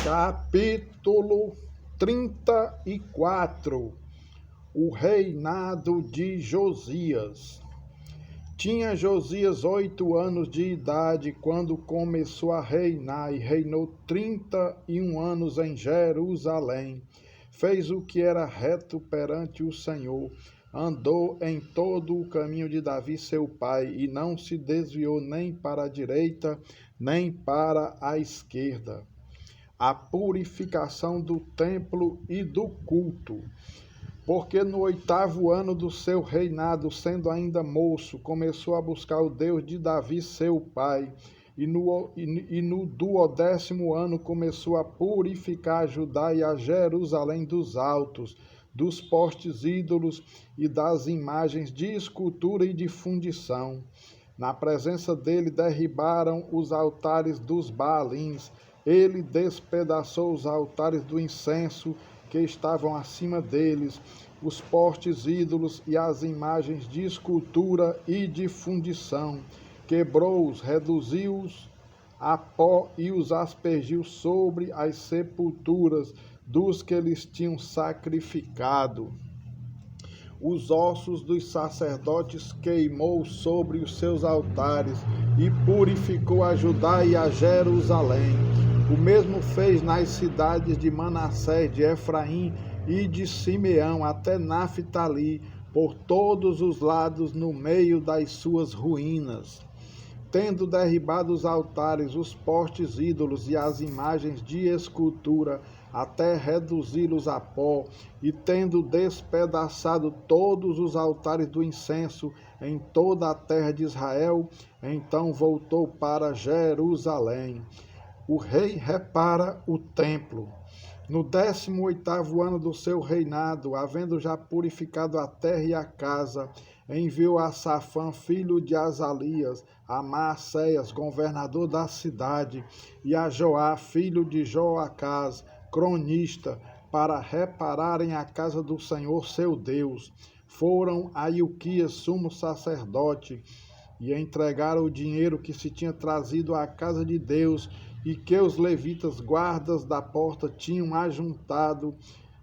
Capítulo 34. O reinado de Josias. Tinha Josias 8 anos de idade quando começou a reinar e reinou 31 anos em Jerusalém. Fez o que era reto perante o Senhor, andou em todo o caminho de Davi seu pai e não se desviou nem para a direita nem para a esquerda. A purificação do templo e do culto. Porque no 8º ano do seu reinado, sendo ainda moço, começou a buscar o Deus de Davi seu pai, e no 12º ano começou a purificar a Judá e a Jerusalém dos altos, dos postes ídolos e das imagens de escultura e de fundição. Na presença dele derribaram os altares dos Baalins. Ele despedaçou os altares do incenso que estavam acima deles, os postes ídolos e as imagens de escultura e de fundição. Quebrou-os, reduziu-os a pó e os aspergiu sobre as sepulturas dos que lhes tinham sacrificado. Os ossos dos sacerdotes queimou sobre os seus altares e purificou a Judá e a Jerusalém. O mesmo fez nas cidades de Manassés, de Efraim e de Simeão, até Naftali, por todos os lados no meio das suas ruínas. Tendo derribado os altares, os postes ídolos e as imagens de escultura, até reduzi-los a pó, e tendo despedaçado todos os altares do incenso em toda a terra de Israel, então voltou para Jerusalém. O rei repara o templo. No 18º ano do seu reinado, havendo já purificado a terra e a casa, enviou a Safã, filho de Azalias, a Maacéias, governador da cidade, e a Joá, filho de Joacás, cronista, para repararem a casa do Senhor seu Deus. Foram a Ilquias, sumo sacerdote, e entregaram o dinheiro que se tinha trazido à casa de Deus e que os levitas, guardas da porta, tinham ajuntado,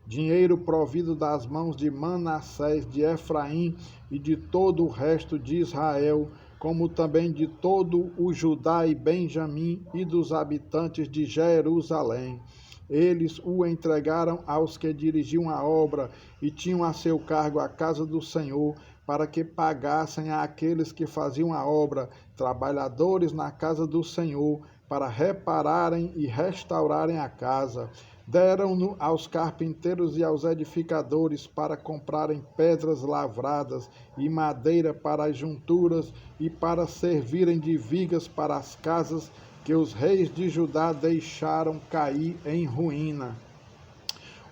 dinheiro provido das mãos de Manassés, de Efraim e de todo o resto de Israel, como também de todo o Judá e Benjamim e dos habitantes de Jerusalém. Eles o entregaram aos que dirigiam a obra e tinham a seu cargo a casa do Senhor, para que pagassem àqueles que faziam a obra, trabalhadores na casa do Senhor, para repararem e restaurarem a casa. Deram-no aos carpinteiros e aos edificadores para comprarem pedras lavradas e madeira para as junturas e para servirem de vigas para as casas que os reis de Judá deixaram cair em ruína.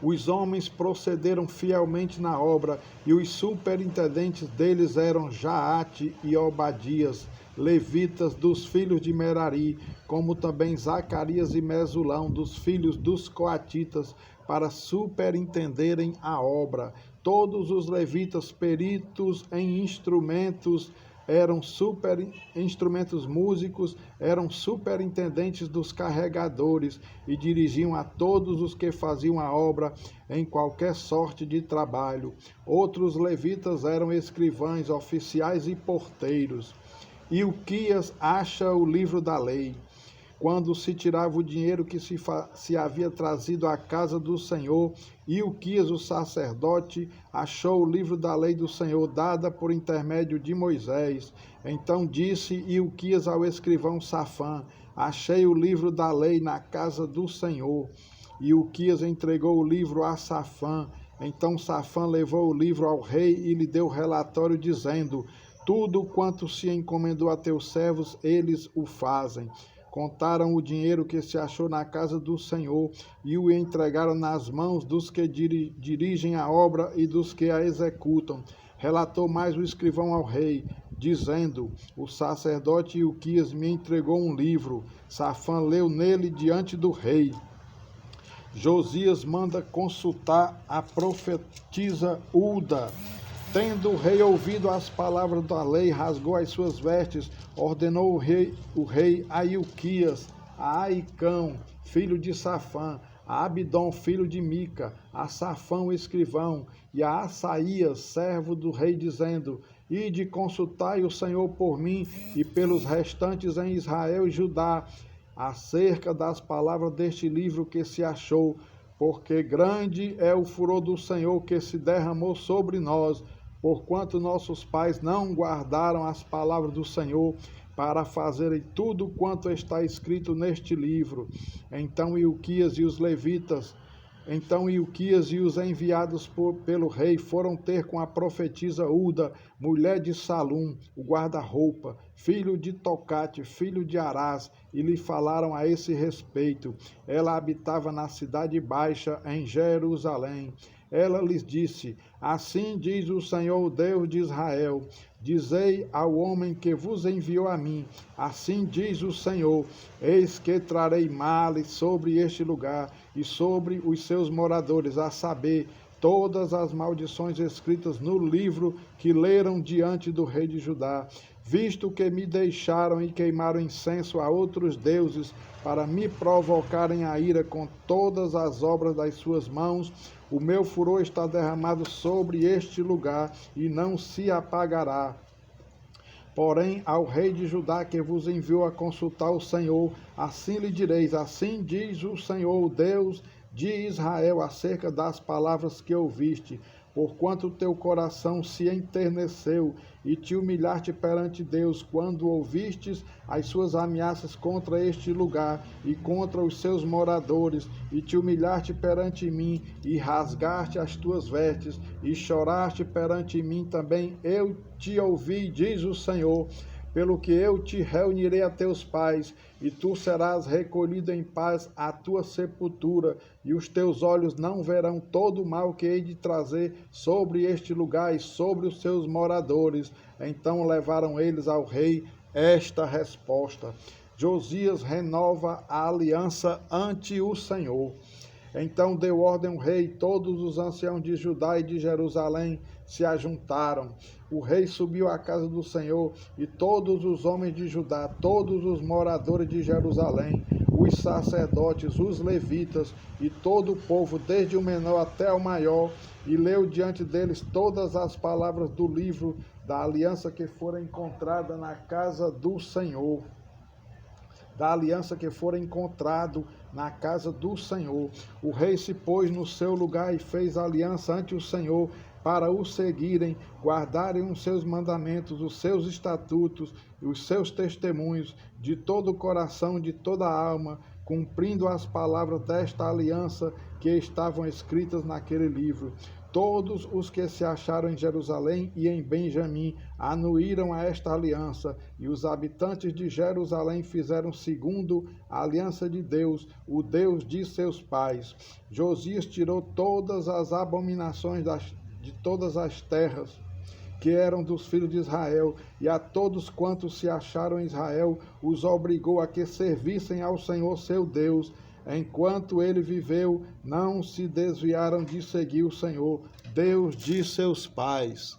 Os homens procederam fielmente na obra, e os superintendentes deles eram Jaate e Obadias, levitas dos filhos de Merari, como também Zacarias e Mesulão, dos filhos dos coatitas, para superintenderem a obra. Todos os levitas peritos em instrumentos músicos, eram superintendentes dos carregadores e dirigiam a todos os que faziam a obra em qualquer sorte de trabalho. Outros levitas eram escrivães, oficiais e porteiros. Ilquias acha o livro da lei. Quando se tirava o dinheiro que se havia trazido à casa do Senhor, Ilquias, o sacerdote, achou o livro da lei do Senhor, dada por intermédio de Moisés. Então disse Ilquias ao escrivão Safã: achei o livro da lei na casa do Senhor. Ilquias entregou o livro a Safã. Então Safã levou o livro ao rei e lhe deu relatório, dizendo: tudo quanto se encomendou a teus servos, eles o fazem. Contaram o dinheiro que se achou na casa do Senhor e o entregaram nas mãos dos que dirigem a obra e dos que a executam. Relatou mais o escrivão ao rei, dizendo: o sacerdote Ilquias me entregou um livro. Safã leu nele diante do rei. Josias manda consultar a profetisa Hulda. Tendo o rei ouvido as palavras da lei, rasgou as suas vestes, ordenou o rei a Ilquias, a Aicão, filho de Safã, a Abidom, filho de Mica, a Safã, o escrivão, e a Asaías, servo do rei, dizendo: Ide, consultai o Senhor por mim e pelos restantes em Israel e Judá, acerca das palavras deste livro que se achou, porque grande é o furor do Senhor que se derramou sobre nós, porquanto nossos pais não guardaram as palavras do Senhor, para fazerem tudo quanto está escrito neste livro. Então Ilquias e os levitas, Ilquias e os enviados pelo rei foram ter com a profetisa Uda, mulher de Salum, o guarda-roupa, filho de Tocate, filho de Arás, e lhe falaram a esse respeito. Ela habitava na cidade baixa, em Jerusalém. Ela lhes disse: Assim diz o Senhor, Deus de Israel: Dizei ao homem que vos enviou a mim: Assim diz o Senhor: Eis que trarei males sobre este lugar e sobre os seus moradores, a saber, todas as maldições escritas no livro que leram diante do rei de Judá, visto que me deixaram e queimaram incenso a outros deuses, para me provocarem a ira com todas as obras das suas mãos. O meu furor está derramado sobre este lugar e não se apagará. Porém, ao rei de Judá que vos enviou a consultar o Senhor, assim lhe direis: Assim diz o Senhor, Deus de Israel, acerca das palavras que ouviste. Porquanto teu coração se enterneceu e te humilhaste perante Deus, quando ouvistes as suas ameaças contra este lugar e contra os seus moradores, e te humilhaste perante mim, e rasgaste as tuas vestes, e choraste perante mim também, eu te ouvi, diz o Senhor. Pelo que eu te reunirei a teus pais, e tu serás recolhido em paz à tua sepultura, e os teus olhos não verão todo o mal que hei de trazer sobre este lugar e sobre os seus moradores. Então levaram eles ao rei esta resposta: Josias renova a aliança ante o Senhor. Então deu ordem o rei, todos os anciãos de Judá e de Jerusalém se ajuntaram. O rei subiu à casa do Senhor, e todos os homens de Judá, todos os moradores de Jerusalém, os sacerdotes, os levitas e todo o povo, desde o menor até o maior, e leu diante deles todas as palavras do livro da aliança que fora encontrada na casa do Senhor. Da aliança que fora encontrado na casa do Senhor. O rei se pôs no seu lugar e fez aliança ante o Senhor, para o seguirem, guardarem os seus mandamentos, os seus estatutos e os seus testemunhos, de todo o coração, de toda a alma, cumprindo as palavras desta aliança que estavam escritas naquele livro. Todos os que se acharam em Jerusalém e em Benjamim anuíram a esta aliança, e os habitantes de Jerusalém fizeram segundo a aliança de Deus, o Deus de seus pais. Josias tirou todas as abominações de todas as terras que eram dos filhos de Israel, e a todos quantos se acharam em Israel, os obrigou a que servissem ao Senhor seu Deus. Enquanto ele viveu, não se desviaram de seguir o Senhor, Deus de seus pais.